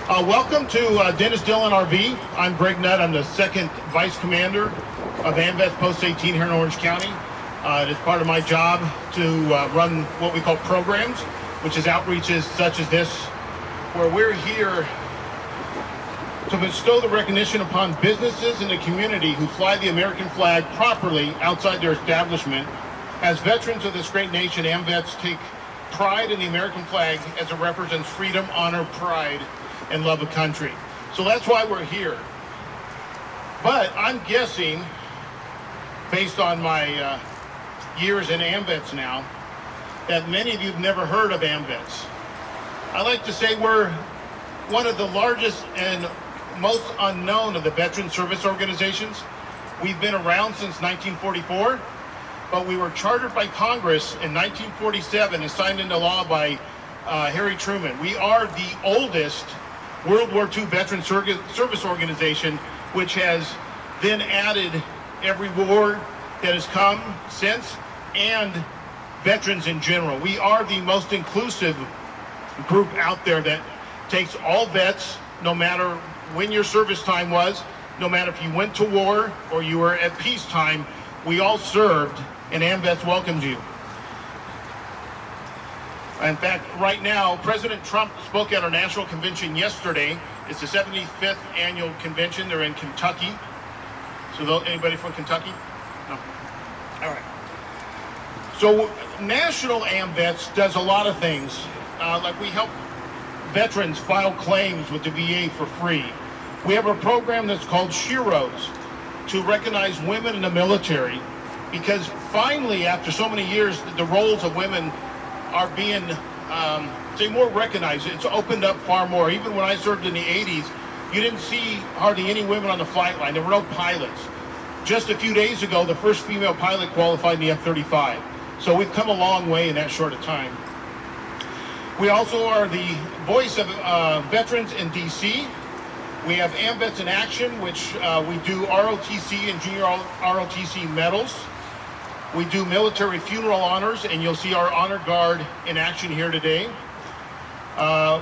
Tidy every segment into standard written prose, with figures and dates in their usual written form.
Welcome to Dennis Dillon RV. I'm Greg Nutt. I'm the second vice commander of AMVETS Post 18 here in Orange County. It is part of my job to run what we call programs, which is outreaches such as this, where we're here to bestow the recognition upon businesses in the community who fly the American flag properly outside their establishment. As veterans of this great nation, AMVETS take pride in the American flag as it represents freedom, honor, pride, and love of country. So that's why we're here. But I'm guessing, based on my years in AMVETS now, that many of you have never heard of AMVETS. I like to say we're one of the largest and most unknown of the veteran service organizations. We've been around since 1944, but we were chartered by Congress in 1947 and signed into law by Harry Truman. We are the oldest World War II veteran service organization, which has then added every war that has come since and veterans in general. We are the most inclusive group out there that takes all vets, no matter when your service time was, no matter if you went to war or you were at peacetime, we all served, and AMVETS welcomes you. In fact, right now, President Trump spoke at our national convention yesterday. It's the 75th annual convention. They're in Kentucky. So anybody from Kentucky? No? All right. So National AMVETS does a lot of things. Like we help veterans file claims with the VA for free. We have a program that's called Sheroes to recognize women in the military, because finally, after so many years, the roles of women are being more recognized. It's opened up far more. Even when I served in the 80s, you didn't see hardly any women on the flight line. There were no pilots. Just a few days ago, the first female pilot qualified in the F-35. So we've come a long way in that short of time. We also are the voice of veterans in DC. We have AMVETS in Action, which we do ROTC and junior ROTC medals. We do military funeral honors, and you'll see our honor guard in action here today.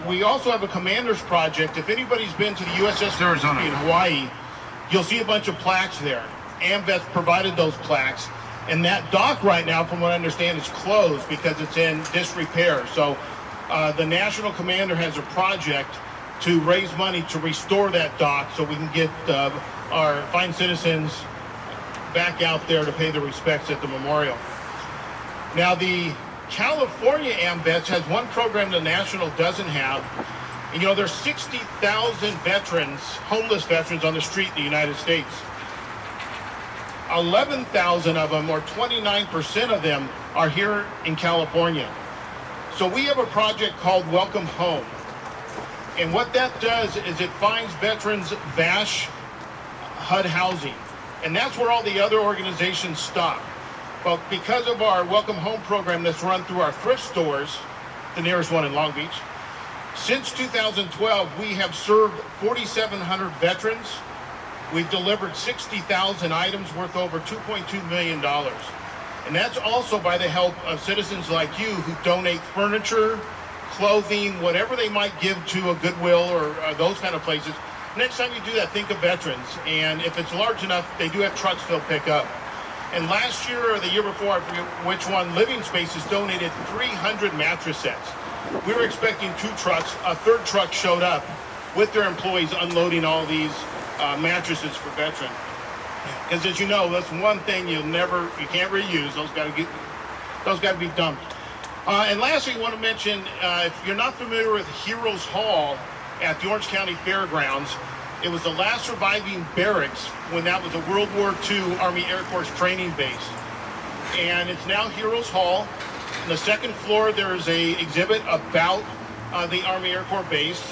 We also have a commander's project. If anybody's been to the USS Arizona in Hawaii, you'll see a bunch of plaques there. AMVETS provided those plaques. And that dock right now, from what I understand, is closed because it's in disrepair. So the national commander has a project to raise money to restore that dock so we can get our fine citizens back out there to pay their respects at the memorial. Now, the California AMVETS has one program the national doesn't have. And, you know, there's 60,000 veterans, homeless veterans on the street in the United States. 11,000 of them, or 29% of them, are here in California. So we have a project called Welcome Home. And what that does is it finds veterans VASH HUD housing. And that's where all the other organizations stop. But because of our Welcome Home program that's run through our thrift stores, the nearest one in Long Beach, since 2012, we have served 4,700 veterans. We've delivered 60,000 items worth over $2.2 million. And that's also by the help of citizens like you who donate furniture, clothing, whatever they might give to a Goodwill or those kind of places. Next time you do that, think of veterans. And if it's large enough, they do have trucks they'll pick up. And last year or the year before, I forget which one, Living Spaces donated 300 mattress sets. We were expecting 2 trucks. A third truck showed up with their employees unloading all these mattresses for veterans. Because as you know, that's one thing you can't reuse. Those got to be dumped. And lastly, I want to mention, if you're not familiar with Heroes Hall at the Orange County Fairgrounds, it was the last surviving barracks when that was a World War II Army Air Force training base. And it's now Heroes Hall. On the second floor, there's a exhibit about the Army Air Corps base.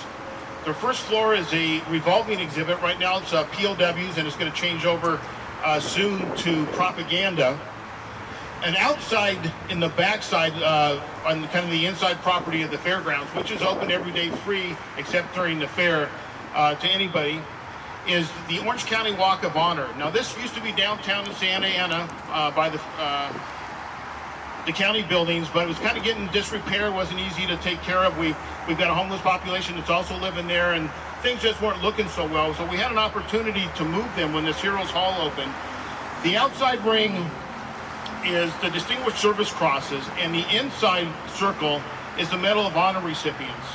The first floor is a revolving exhibit. Right now it's POWs, and it's going to change over soon to propaganda. And outside, in the backside, on kind of the inside property of the fairgrounds, which is open every day free, except during the fair to anybody, is the Orange County Walk of Honor. Now, this used to be downtown in Santa Ana by the the county buildings, but it was kind of getting disrepair. Wasn't easy to take care of. We've got a homeless population that's also living there, and things just weren't looking so well. So we had an opportunity to move them when this Heroes Hall opened. The outside ring is the Distinguished Service Crosses, and the inside circle is the Medal of Honor recipients.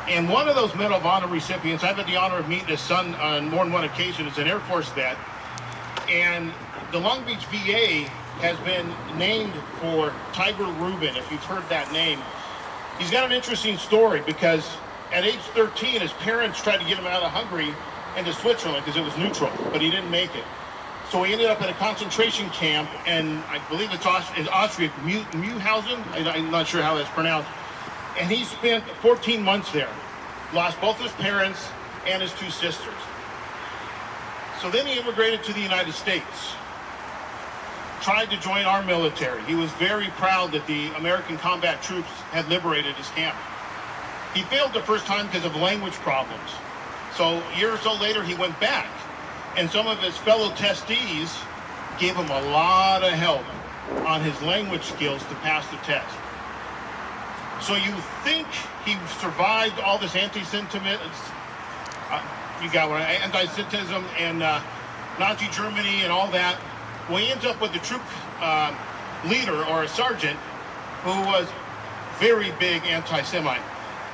And one of those Medal of Honor recipients, I've had the honor of meeting his son on more than one occasion, is an Air Force vet. And the Long Beach VA has been named for Tiger Rubin, if you've heard that name. He's got an interesting story because at age 13, his parents tried to get him out of Hungary into Switzerland because it was neutral, but he didn't make it. So he ended up in a concentration camp, and I believe it's in Austria, Mühlhausen. I'm not sure how that's pronounced. And he spent 14 months there, lost both his parents and his two sisters. So then he immigrated to the United States, tried to join our military. He was very proud that the American combat troops had liberated his camp. He failed the first time because of language problems. So a year or so later, he went back, and some of his fellow testees gave him a lot of help on his language skills to pass the test. So you think he survived all this anti-Semitism, anti-Semitism and Nazi Germany and all that. Well, he ends up with a troop leader or a sergeant who was very big anti-Semite,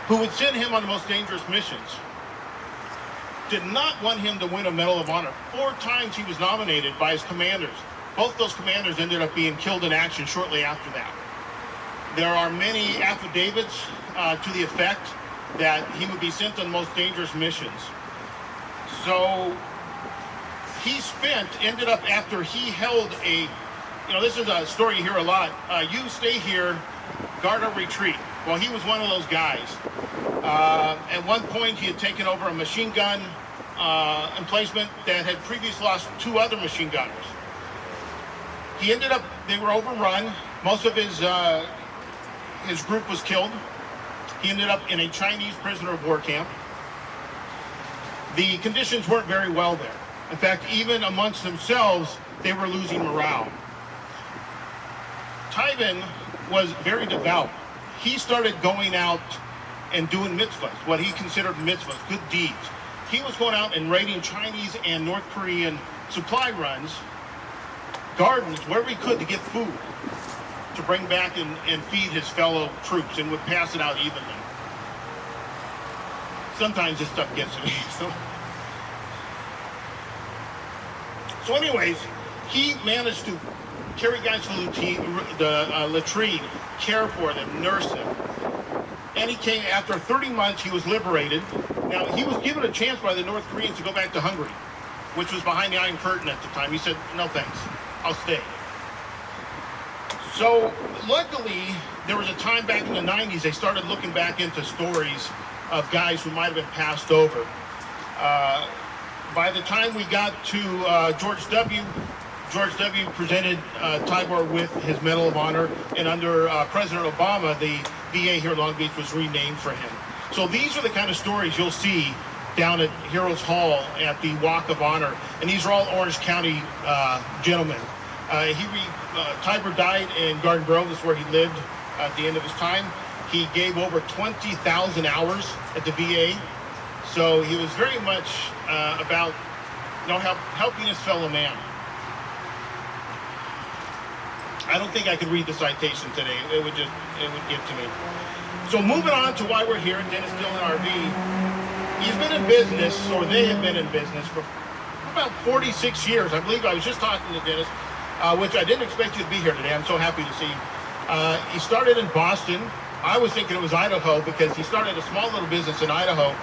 who would send him on the most dangerous missions. Did not want him to win a Medal of Honor. 4 times he was nominated by his commanders. Both those commanders ended up being killed in action shortly after that. There are many affidavits to the effect that he would be sent on the most dangerous missions. So he ended up after he held this is a story you hear a lot, you stay here, guard our retreat. Well, he was one of those guys. At one point, he had taken over a machine gun emplacement that had previously lost 2 other machine gunners. They were overrun. Most of his group was killed. He ended up in a Chinese prisoner of war camp. The conditions weren't very well there. In fact, even amongst themselves, they were losing morale. Tyven was very devout. He started going out and doing mitzvahs, what he considered mitzvahs, good deeds. He was going out and raiding Chinese and North Korean supply runs, gardens, wherever he could to get food, to bring back and feed his fellow troops, and would pass it out evenly. Sometimes this stuff gets to me. So anyways, he managed to carry guys to the latrine, care for them, nurse them. And he came, after 30 months, he was liberated. Now, he was given a chance by the North Koreans to go back to Hungary, which was behind the Iron Curtain at the time. He said, no thanks, I'll stay. So, luckily, there was a time back in the 90s, they started looking back into stories of guys who might have been passed over. By the time we got to George W. presented Tibor with his Medal of Honor, and under President Obama, the VA here in Long Beach was renamed for him. So these are the kind of stories you'll see down at Heroes Hall at the Walk of Honor, and these are all Orange County gentlemen. Tibor died in Garden Grove, that's where he lived at the end of his time. He gave over 20,000 hours at the VA, so he was very much about helping his fellow man. I don't think I could read the citation today. It would get to me. So moving on to why we're here at Dennis Dillon RV. He's been in business, or they have been in business for about 46 years. I believe I was just talking to Dennis, which I didn't expect you to be here today. I'm so happy to see you. He started in Boston. I was thinking it was Idaho because he started a small little business in Idaho.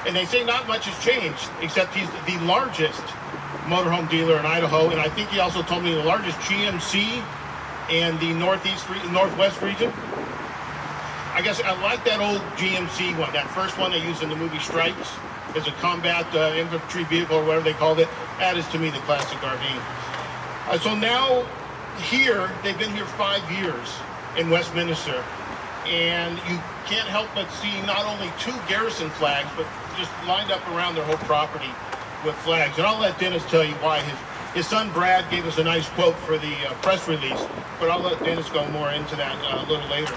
And they say not much has changed, except he's the largest motorhome dealer in Idaho. And I think he also told me the largest GMC in the Northwest region. I guess I like that old GMC one, that first one they used in the movie Stripes as a combat infantry vehicle or whatever they called it. That is to me the classic RV. So now here, they've been here 5 years in Westminster, and you can't help but see not only 2 Garrison flags, but just lined up around their whole property with flags. And I'll let Dennis tell you why His son Brad gave us a nice quote for the press release, but I'll let Dennis go more into that a little later.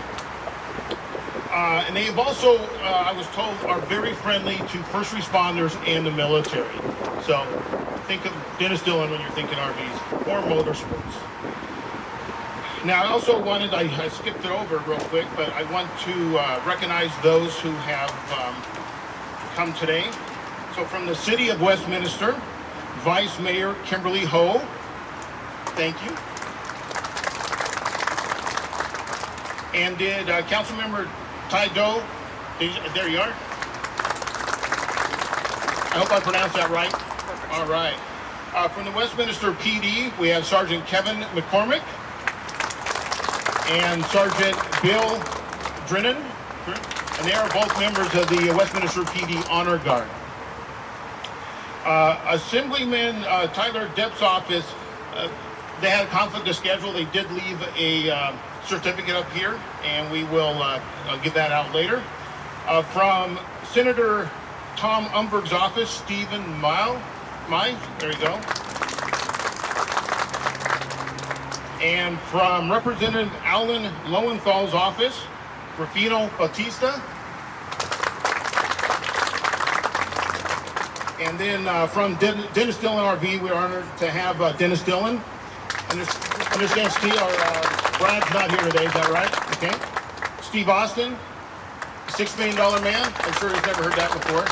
And they've also, I was told, are very friendly to first responders and the military. So think of Dennis Dillon when you're thinking RVs or motorsports. Now, I also wanted, I skipped it over real quick, but I want to recognize those who have come today. So from the city of Westminster, Vice Mayor Kimberly Ho, thank you. And did Councilmember Ty Doe, there you are. I hope I pronounced that right. Perfect. All right. From the Westminster PD, we have Sergeant Kevin McCormick and Sergeant Bill Drennan, and they are both members of the Westminster PD Honor Guard. Assemblyman Tyler Depp's office, they had a conflict of schedule. They did leave a certificate up here, and we will give that out later. From Senator Tom Umberg's office, Stephen Mai, there you go. And from Representative Alan Lowenthal's office, Rufino Bautista. And then from Dennis Dillon RV, we're honored to have Dennis Dillon. Understand Steve, Brad's not here today, is that right? Okay. Steve Austin, $6 million man. I'm sure he's never heard that before.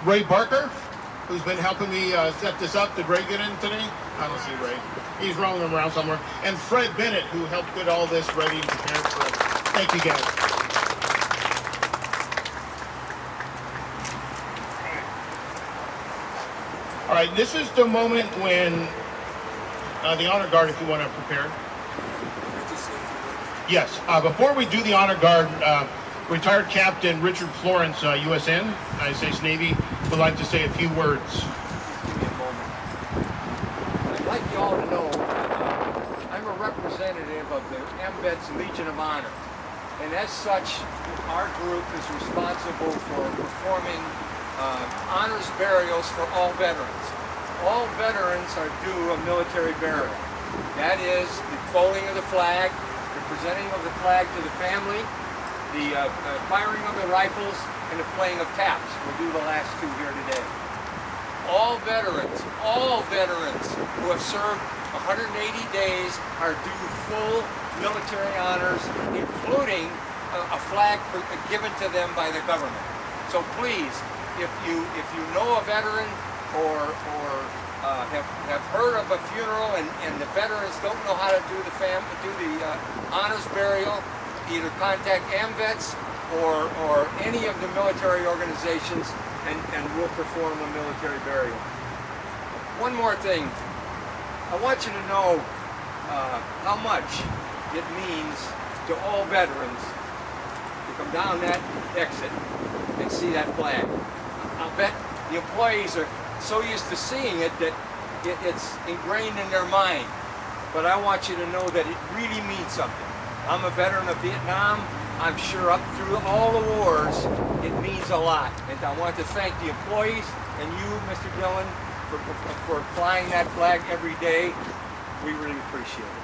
Ray Barker, who's been helping me set this up. Did Ray get in today? I don't see Ray. He's rolling around somewhere. And Fred Bennett, who helped get all this ready and prepared for us. Thank you, guys. All right, this is the moment when the Honor Guard, if you want to prepare. Yes, before we do the Honor Guard, retired Captain Richard Florence, USN, United States Navy, would like to say a few words. Give me a moment. I'd like you all to know I'm a representative of the AMVETS Legion of Honor. And as such, our group is responsible for performing honors burials for all veterans. All veterans are due a military burial. That is the folding of the flag, the presenting of the flag to the family, the firing of the rifles, and the playing of taps. We'll do the last two here today. All veterans who have served 180 days are due full military honors, including a flag given to them by the government. So please, if you know a veteran or have heard of a funeral and the veterans don't know how to do the honors burial, either contact AMVETS or any of the military organizations and we'll perform a military burial. One more thing. I want you to know how much it means to all veterans to come down that exit and see that flag. I'll bet the employees are so used to seeing it that it's ingrained in their mind. But I want you to know that it really means something. I'm a veteran of Vietnam. I'm sure up through all the wars, it means a lot. And I want to thank the employees and you, Mr. Dillon, for flying that flag every day. We really appreciate it.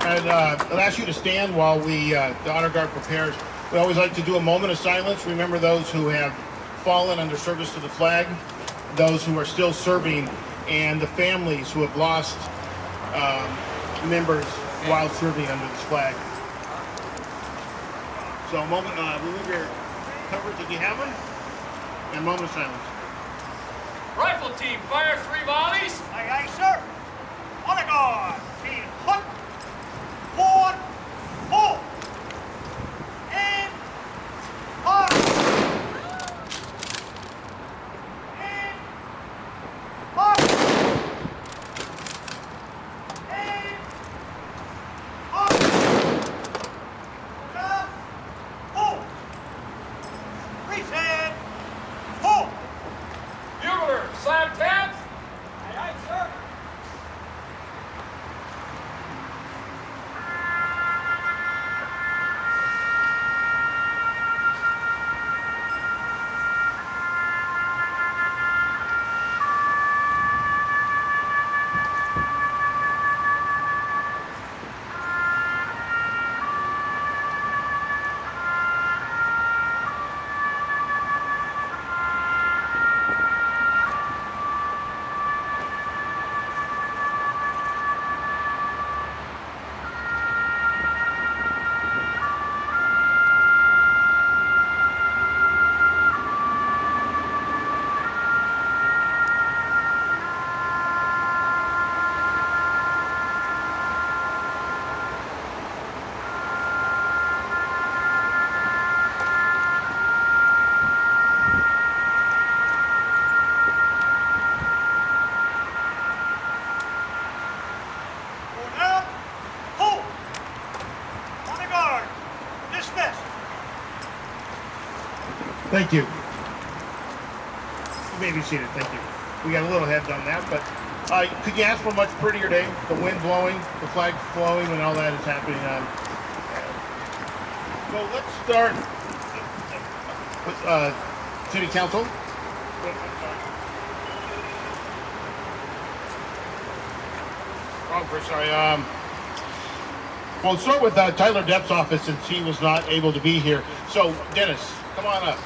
And I'll ask you to stand while the Honor Guard prepares. We always like to do a moment of silence. Remember those who have fallen under service to the flag, those who are still serving, and the families who have lost members while serving under this flag. So a moment, remove your covers if you have them, and a moment of silence. Rifle team, fire 3 volleys. Aye, aye, sir. Honor Guard, team, hunt, forward, pull, and hard. And hard. And hard. Stop, pull. Reset, pull. Bugler, slam taps. Thank you. You may be seated. Thank you. We got a little ahead on that, but could you ask for a much prettier day? The wind blowing, the flag flowing, and all that is happening. So let's start with City Council. Wrong person. Sorry. Well, let's start with Tyler Depp's office since he was not able to be here. So, Dennis, come on up.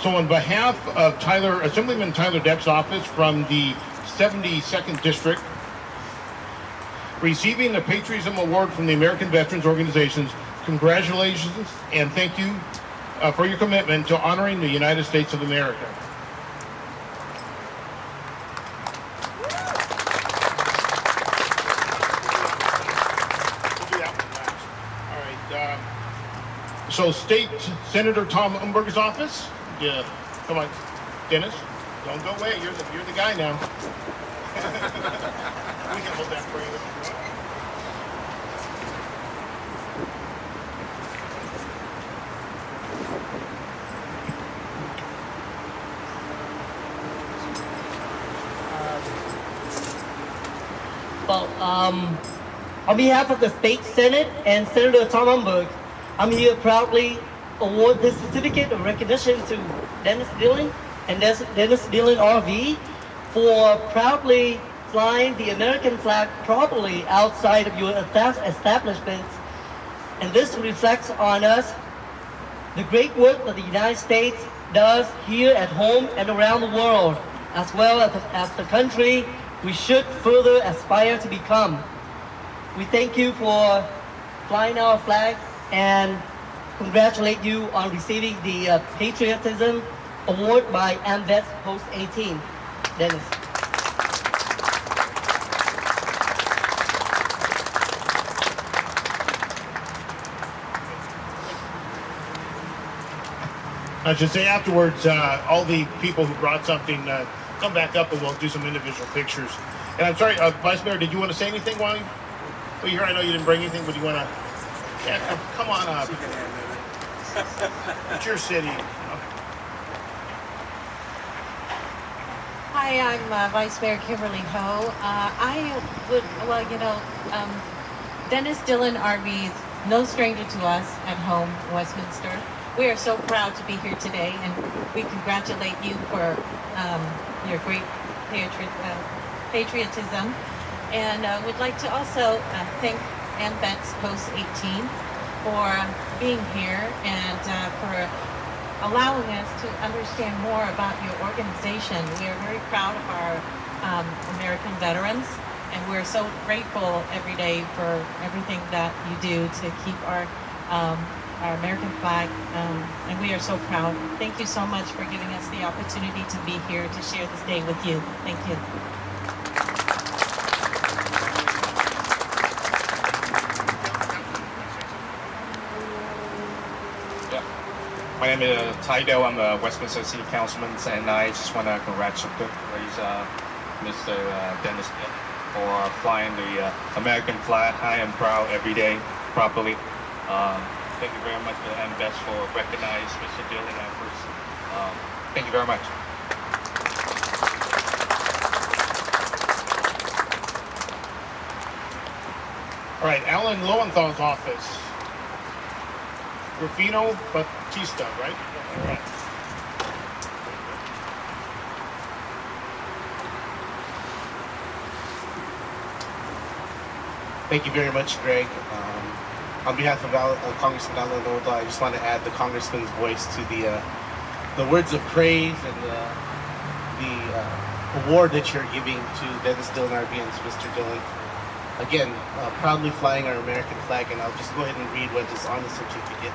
So on behalf of Assemblyman Tyler Depp's office from the 72nd District, receiving the Patriotism Award from the American Veterans Organizations, congratulations and thank you for your commitment to honoring the United States of America. We'll do that one last. All right. So State Senator Tom Umberger's office. Yeah, come on, Dennis. Don't go away. You're the guy now. We can hold that for you. Well, on behalf of the State Senate and Senator Tom Umberg, I'm here proudly award this certificate of recognition to Dennis Dillon and Dennis Dillon RV for proudly flying the American flag properly outside of your establishments. And this reflects on us the great work that the United States does here at home and around the world, as well as the country we should further aspire to become. We thank you for flying our flag and congratulate you on receiving the Patriotism Award by AMVETS Post 18. Dennis. I should say afterwards, all the people who brought something, come back up and we'll do some individual pictures. And I'm sorry, Vice Mayor, did you want to say anything while you're here? I know you didn't bring anything, but you want to? Yeah, come on up. It's your city. Hi, I'm Vice Mayor Kimberly Ho. Dennis Dillon RV is no stranger to us at home, Westminster. We are so proud to be here today, and we congratulate you for your great patriotism. And we'd like to also thank AMVETS Post 18 for being here and for allowing us to understand more about your organization. We are very proud of our American veterans, and we're so grateful every day for everything that you do to keep our American flag, and we are so proud. Thank you so much for giving us the opportunity to be here to share this day with you. Thank you. My name is Tydo. I'm a Westminster City Councilman, and I just want to congratulate Mr. Dennis for flying the American flag high and proud every day properly. Thank you very much to AMVETS for recognizing Mr. Dillon efforts. Thank you very much. All right, Alan Lowenthal's office. Rufino Batista, right? All right. Thank you very much, Greg. On behalf of Congressman Alan Lowenthala, I just want to add the Congressman's voice to the words of praise and the award that you're giving to Dennis Dillon RV and to Mr. Dillon. Again, proudly flying our American flag, and I'll just go ahead and read what is on the certificate.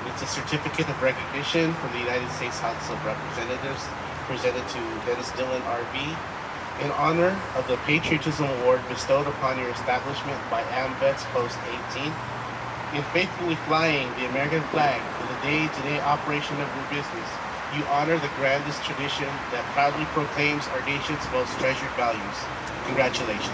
It's a certificate of recognition from the United States House of Representatives presented to Dennis Dillon RV in honor of the Patriotism Award bestowed upon your establishment by AMVETS Post 18 in faithfully flying the American flag in the day-to-day operation of your business you honor the grandest tradition that proudly proclaims our nation's most treasured values. Congratulations.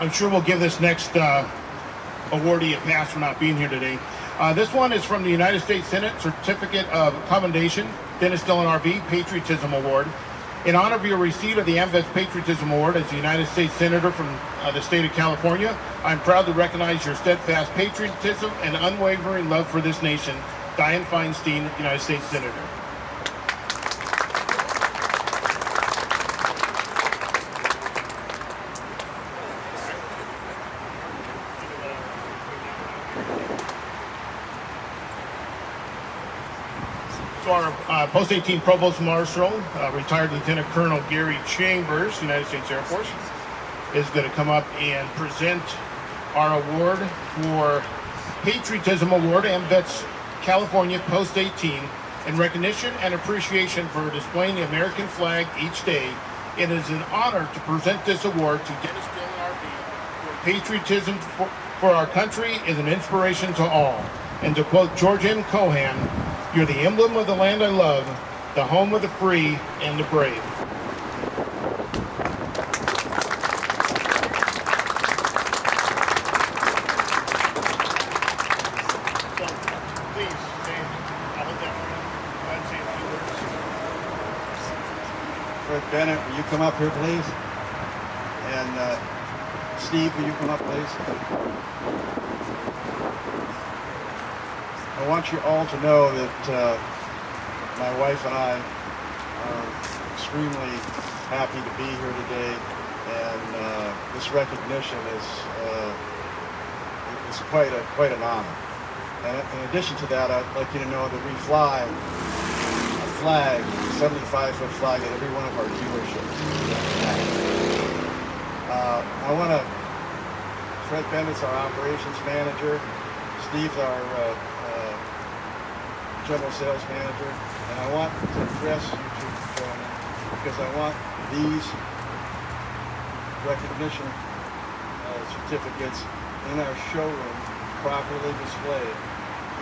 I'm sure we'll give this next awardee a pass for not being here today. This one is from the United States Senate Certificate of Commendation, Dennis Dillon RV, Patriotism Award. In honor of your receipt of the AMVETS Patriotism Award as a United States Senator from the state of California, I'm proud to recognize your steadfast patriotism and unwavering love for this nation. Dianne Feinstein, United States Senator. So our Post 18 Provost Marshal, retired Lieutenant Colonel Gary Chambers, United States Air Force, is going to come up and present our award for Patriotism Award, AMVETS California Post 18, in recognition and appreciation for displaying the American flag each day. It is an honor to present this award to Dennis Dillon RV. Patriotism for our country is an inspiration to all. And to quote George M. Cohan, "You're the emblem of the land I love, the home of the free and the brave." So, please, stand. I'll hold that for you. Go ahead and say a few words. Fred Bennett, will you come up here, please? And Steve, will you come up, please? I want you all to know that my wife and I are extremely happy to be here today, and this recognition is quite an honor. And in addition to that, I'd like you to know that we fly a flag, a 75-foot flag, at every one of our dealerships. I want to. Fred Bennett's our operations manager. Steve's our general sales manager, and I want to address you two gentlemen because I want these recognition certificates in our showroom properly displayed,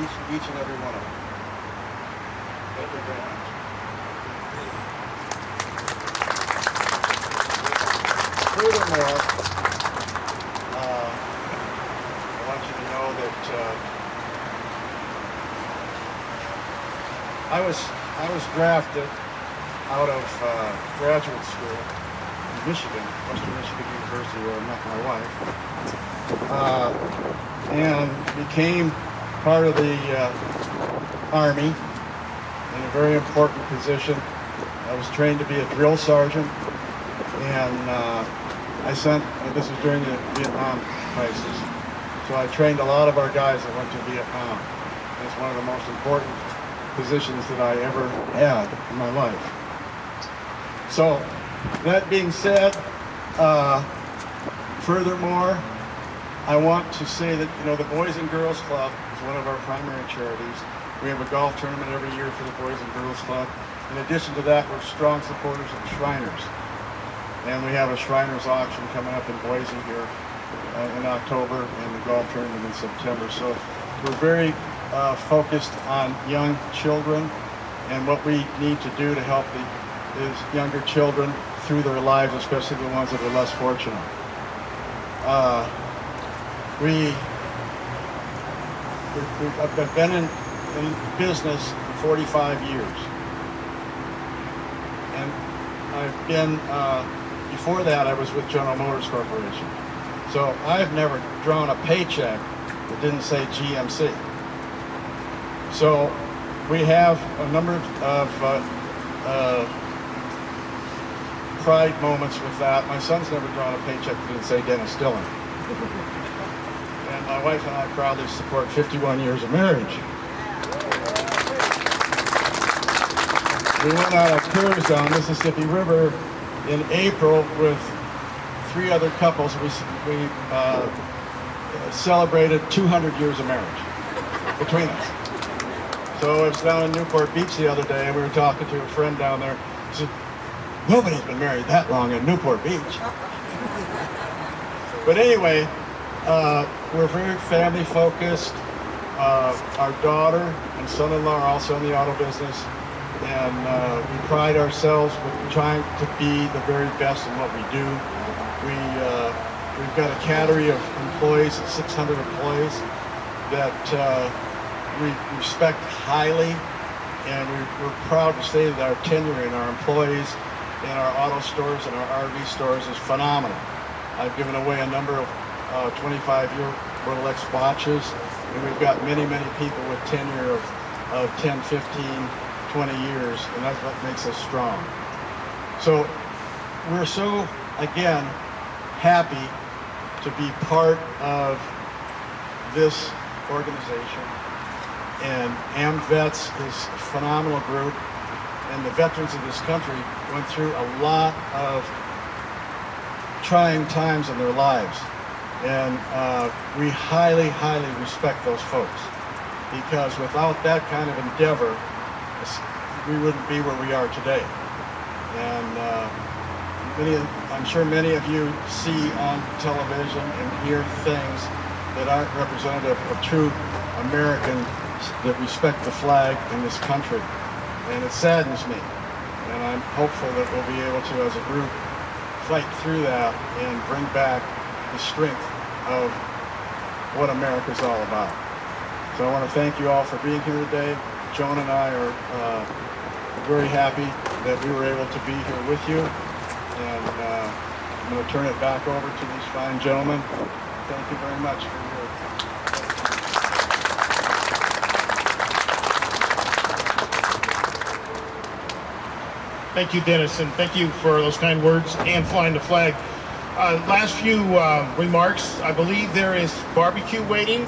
each and every one of them. Thank you very much. Furthermore, I want you to know that I was drafted out of graduate school in Michigan, Western Michigan University, where I met my wife, and became part of the Army in a very important position. I was trained to be a drill sergeant, and this was during the Vietnam crisis. So I trained a lot of our guys that went to Vietnam. It's one of the most important positions that I ever had in my life. So, that being said, furthermore, I want to say that, the Boys and Girls Club is one of our primary charities. We have a golf tournament every year for the Boys and Girls Club. In addition to that, we're strong supporters of the Shriners. And we have a Shriners auction coming up in Boise here in October, and the golf tournament in September. So we're very focused on young children and what we need to do to help these younger children through their lives, especially the ones that are less fortunate. I've been in business for 45 years, and I've been before that I was with General Motors Corporation. So I've never drawn a paycheck that didn't say GMC. So we have a number of pride moments with that. My son's never drawn a paycheck that didn't say Dennis Dillon. And my wife and I proudly support 51 years of marriage. We went on a cruise on Mississippi River in April with 3 other couples. celebrated 200 years of marriage between us. So I was down in Newport Beach the other day, and we were talking to a friend down there. He said, nobody's been married that long in Newport Beach. But anyway, we're very family focused. Our daughter and son-in-law are also in the auto business, and we pride ourselves with trying to be the very best in what we do. We've got a cadre of employees, 600 employees, that we respect highly, and we're proud to say that our tenure in our employees in our auto stores and our RV stores is phenomenal. I've given away a number of 25-year Rolex watches, and we've got many, many people with tenure of 10, 15, 20 years, and that's what makes us strong. So we're so, again, happy to be part of this organization. And AMVETS is a phenomenal group, and the veterans of this country went through a lot of trying times in their lives. And we highly, highly respect those folks, because without that kind of endeavor, we wouldn't be where we are today. And I'm sure many of you see on television and hear things that aren't representative of true Americans that respect the flag in this country. And it saddens me. And I'm hopeful that we'll be able to, as a group, fight through that and bring back the strength of what America's all about. So I want to thank you all for being here today. Joan and I are very happy that we were able to be here with you. And I'm going to turn it back over to these fine gentlemen. Thank you very much for your... Thank you, Dennis, and thank you for those kind words and flying the flag. Last few remarks. I believe there is barbecue waiting.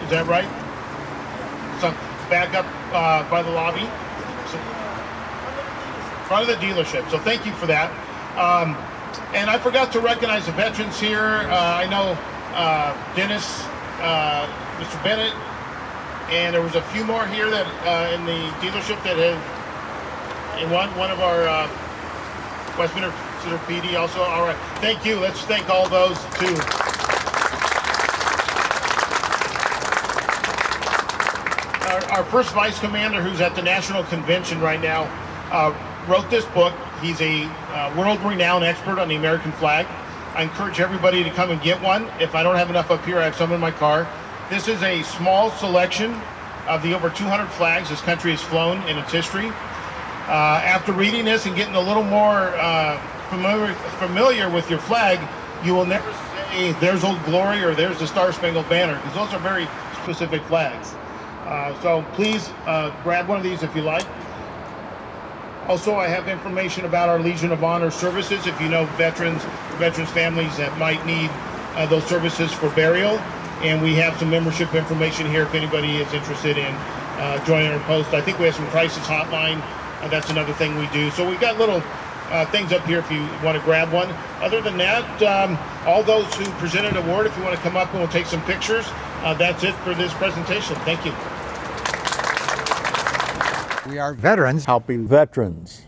Is that right? So back up by the lobby. In front of the dealership. So thank you for that. And I forgot to recognize the veterans here. I know Dennis, Mr. Bennett, and there was a few more here that in the dealership that have. And one of our Westminster PD also. All right, thank you. Let's thank all those too. Our first vice commander, who's at the National Convention right now, wrote this book. He's a world-renowned expert on the American flag. I encourage everybody to come and get one. If I don't have enough up here, I have some in my car. This is a small selection of the over 200 flags this country has flown in its history. After reading this and getting a little more familiar with your flag, you will never say, there's Old Glory or there's the Star Spangled Banner, because those are very specific flags. So please grab one of these if you like. Also, I have information about our Legion of Honor services. If you know veterans families that might need those services for burial. And we have some membership information here if anybody is interested in joining our post. I think we have some crisis hotline. That's another thing we do. So we've got little things up here if you want to grab one. Other than that, all those who presented an award, if you want to come up and we'll take some pictures, that's it for this presentation. Thank you. We are veterans helping veterans.